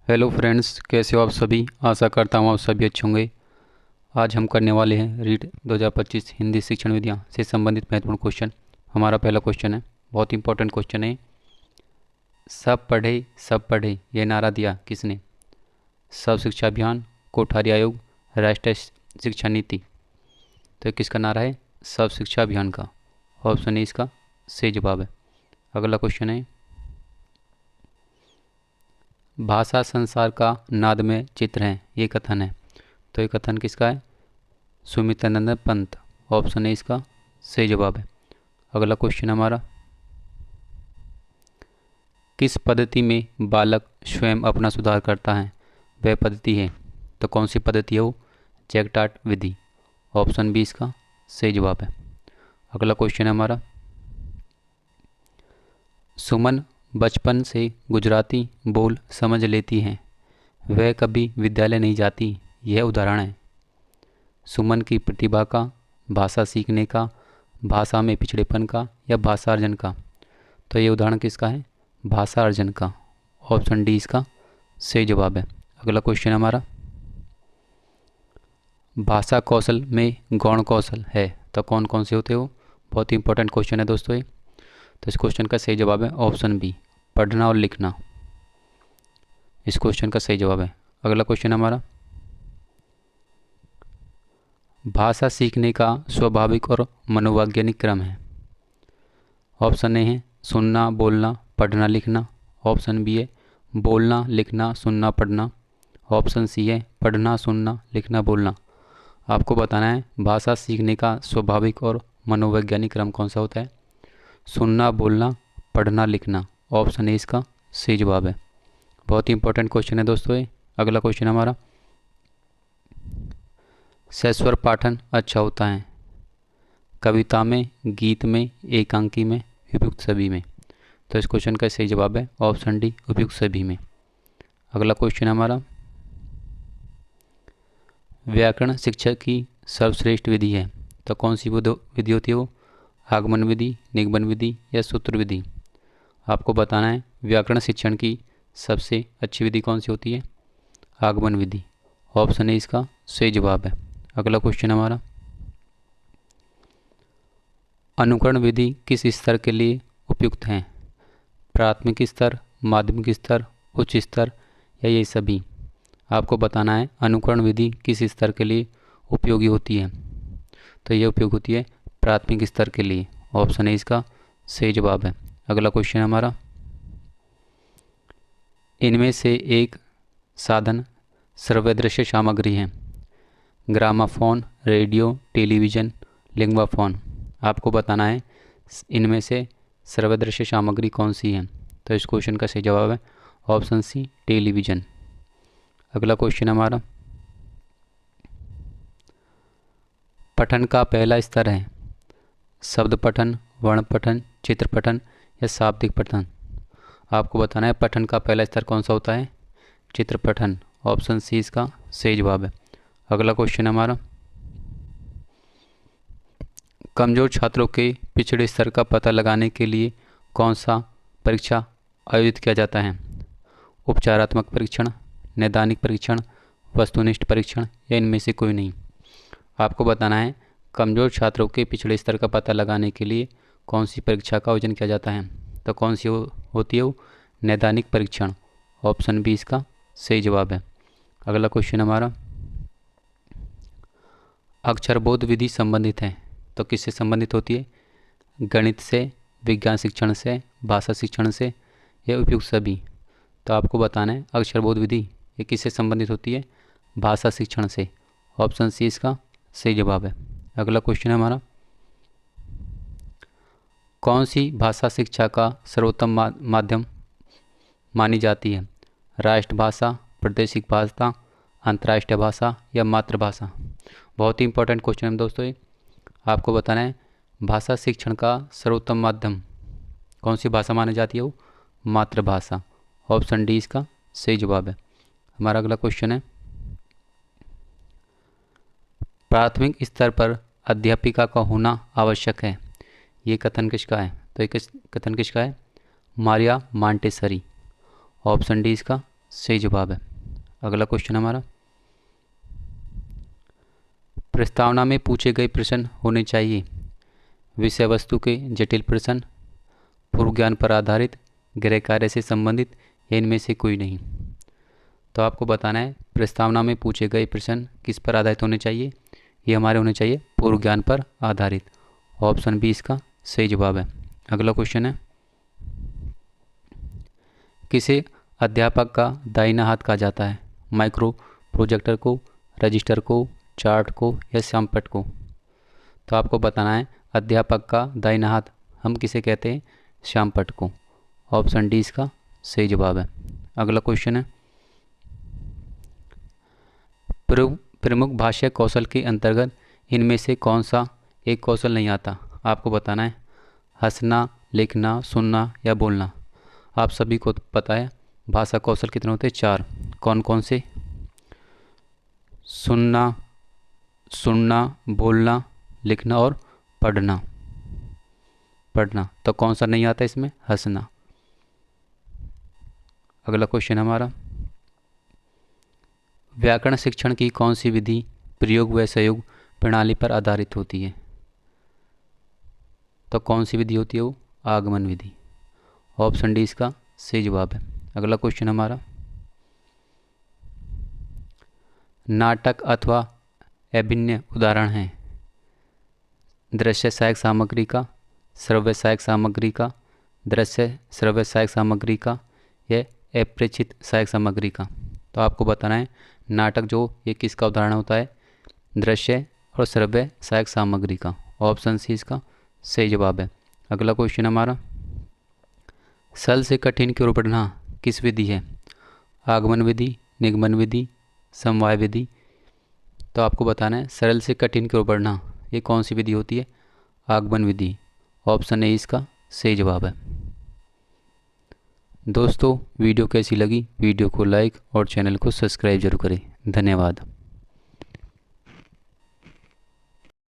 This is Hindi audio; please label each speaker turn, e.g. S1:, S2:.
S1: हेलो फ्रेंड्स, कैसे हो आप सभी। आशा करता हूँ आप सभी अच्छे होंगे। आज हम करने वाले हैं रीड 2025 हिंदी शिक्षण विधियाँ से संबंधित महत्वपूर्ण क्वेश्चन। हमारा पहला क्वेश्चन है, बहुत इंपॉर्टेंट क्वेश्चन है। सब पढ़े ये नारा दिया किसने? सब शिक्षा अभियान, कोठारी आयोग, राष्ट्रीय शिक्षा नीति। तो ये किसका नारा है? सब शिक्षा अभियान का। ऑप्शन ए इसका सही जवाब है। अगला क्वेश्चन है, भाषा संसार का नादमय चित्र है, ये कथन है। तो ये कथन किसका है? सुमित्रानंद पंत। ऑप्शन ए इसका सही जवाब है। अगला क्वेश्चन हमारा, किस पद्धति में बालक स्वयं अपना सुधार करता है, वह पद्धति है? तो कौन सी पद्धति है वो? जैकटार्ट विधि। ऑप्शन बी इसका सही जवाब है। अगला क्वेश्चन है हमारा, सुमन बचपन से गुजराती बोल समझ लेती है, वह कभी विद्यालय नहीं जाती, यह उदाहरण है। सुमन की प्रतिभा का, भाषा सीखने का, भाषा में पिछड़ेपन का, या भाषा अर्जन का? तो ये उदाहरण किसका है? भाषा अर्जन का। ऑप्शन डी इसका सही जवाब है। अगला क्वेश्चन हमारा, भाषा कौशल में गौण कौशल है, तो कौन कौन से होते हो? बहुत ही इंपॉर्टेंट क्वेश्चन है दोस्तों ये। तो इस क्वेश्चन का सही जवाब है ऑप्शन बी, पढ़ना और लिखना। इस क्वेश्चन का सही जवाब है। अगला क्वेश्चन हमारा, भाषा सीखने का स्वाभाविक और मनोवैज्ञानिक क्रम है। ऑप्शन ए है सुनना, बोलना, पढ़ना, लिखना। ऑप्शन बी है बोलना, लिखना, सुनना, पढ़ना। ऑप्शन सी है पढ़ना, सुनना, लिखना, बोलना। आपको बताना है भाषा सीखने का स्वाभाविक और मनोवैज्ञानिक क्रम कौन सा होता है? सुनना, बोलना, पढ़ना, लिखना। ऑप्शन ए इसका सही जवाब है। बहुत ही इंपॉर्टेंट क्वेश्चन है दोस्तों ये। अगला क्वेश्चन हमारा, सस्वर पाठन अच्छा होता है, कविता में, गीत में, एकांकी में, उपयुक्त सभी में? तो इस क्वेश्चन का सही जवाब है ऑप्शन डी, उपयुक्त सभी में। अगला क्वेश्चन हमारा, व्याकरण शिक्षा की सर्वश्रेष्ठ विधि है, तो कौन सी विधि होती है वो? आगमन विधि, निगमन विधि, या सूत्र विधि? आपको बताना है व्याकरण शिक्षण की सबसे अच्छी विधि कौन सी होती है? आगमन विधि। ऑप्शन ए इसका सही जवाब है। अगला क्वेश्चन हमारा, अनुकरण विधि किस स्तर के लिए उपयुक्त है? प्राथमिक स्तर, माध्यमिक स्तर, उच्च स्तर, या ये सभी? आपको बताना है अनुकरण विधि किस स्तर के लिए उपयोगी होती है। तो ये उपयोग होती है प्राथमिक स्तर के लिए। ऑप्शन ए इसका सही जवाब है। अगला क्वेश्चन हमारा, इनमें से एक साधन सर्वदृश्य सामग्री है, ग्रामाफोन, रेडियो, टेलीविज़न, लिंग्वाफोन। आपको बताना है इनमें से सर्वदृश्य सामग्री कौन सी है। तो इस क्वेश्चन का सही जवाब है ऑप्शन सी, टेलीविज़न। अगला क्वेश्चन हमारा, पठन का पहला स्तर है शब्द पठन, वर्ण पठन, चित्र पठन, या शाब्दिक पठन? आपको बताना है पठन का पहला स्तर कौन सा होता है? चित्र पठन। ऑप्शन सी इसका सही जवाब है। अगला क्वेश्चन हमारा, कमजोर छात्रों के पिछड़े स्तर का पता लगाने के लिए कौन सा परीक्षा आयोजित किया जाता है? उपचारात्मक परीक्षण, नैदानिक परीक्षण, वस्तुनिष्ठ परीक्षण, या इनमें से कोई नहीं? आपको बताना है कमजोर छात्रों के पिछड़े स्तर का पता लगाने के लिए कौन सी परीक्षा का आयोजन किया जाता है। तो कौन सी होती है वो? नैदानिक परीक्षण। ऑप्शन बी इसका सही जवाब है। अगला क्वेश्चन हमारा, अक्षरबोध विधि संबंधित है, तो किससे संबंधित होती है? गणित से, विज्ञान शिक्षण से, भाषा शिक्षण से, या उपयुक्त सभी? तो आपको बताना है अक्षरबोध विधि ये किससे संबंधित होती है? भाषा शिक्षण से। ऑप्शन सी इसका सही जवाब है। अगला क्वेश्चन है हमारा, कौन सी भाषा शिक्षा का सर्वोत्तम माध्यम मानी जाती है? राष्ट्रभाषा, प्रादेशिक भाषा, अंतर्राष्ट्रीय भाषा, या मातृभाषा? बहुत ही इंपॉर्टेंट क्वेश्चन है दोस्तों ये। आपको बताना है भाषा शिक्षण का सर्वोत्तम माध्यम कौन सी भाषा मानी जाती है वो? मातृभाषा। ऑप्शन डी इसका सही जवाब है। हमारा अगला क्वेश्चन है, प्राथमिक स्तर पर अध्यापिका का होना आवश्यक है, ये कथन किसका है? तो ये कथन किसका है? मारिया मांटेसरी। ऑप्शन डी इसका सही जवाब है। अगला क्वेश्चन हमारा, प्रस्तावना में पूछे गए प्रश्न होने चाहिए विषय वस्तु के जटिल प्रश्न, पूर्व ज्ञान पर आधारित, गृह कार्य से संबंधित या इनमें से कोई नहीं। तो आपको बताना है प्रस्तावना में पूछे गए प्रश्न किस पर आधारित होने चाहिए। ये हमारे होने चाहिए पूर्व ज्ञान पर आधारित। ऑप्शन बी इसका सही जवाब है। अगला क्वेश्चन है, किसे अध्यापक का दाहिना हाथ कहा जाता है? माइक्रो प्रोजेक्टर को, रजिस्टर को, चार्ट को या श्यामपट्ट को? तो आपको बताना है अध्यापक का दाहिना हाथ हम किसे कहते हैं? श्यामपट्ट को। ऑप्शन डी इसका सही जवाब है। अगला क्वेश्चन है, प्रमुख भाषा कौशल के अंतर्गत इनमें से कौन सा एक कौशल नहीं आता? आपको बताना है हंसना, लिखना, सुनना या बोलना। आप सभी को पता है भाषा कौशल कितने होते हैं? 4। कौन कौन से? सुनना, बोलना, लिखना और पढ़ना। तो कौन सा नहीं आता इसमें? हंसना। अगला क्वेश्चन हमारा, व्याकरण शिक्षण की कौन सी विधि प्रयोग व सहयोग प्रणाली पर आधारित होती है? तो कौन सी विधि होती है वो? आगमन विधि। ऑप्शन डी इसका सही जवाब है। अगला क्वेश्चन हमारा, नाटक अथवा अभिनय उदाहरण हैं दृश्य सहायक सामग्री का, श्रव्य सहायक सामग्री का, दृश्य श्रव्य सहायक सामग्री का या अप्रेक्षित सहायक सामग्री का। तो आपको बताना है नाटक जो ये किसका उदाहरण होता है? दृश्य और श्रव्य सहायक सामग्री का। ऑप्शन सी इसका सही जवाब है। अगला क्वेश्चन हमारा, सरल से कठिन की ओर बढ़ना किस विधि है? आगमन विधि, निगमन विधि, समवाय विधि। तो आपको बताना है सरल से कठिन की ओर बढ़ना ये कौन सी विधि होती है? आगमन विधि। ऑप्शन ए इसका सही जवाब है। दोस्तों वीडियो कैसी लगी? वीडियो को लाइक और चैनल को सब्सक्राइब जरूर करें। धन्यवाद।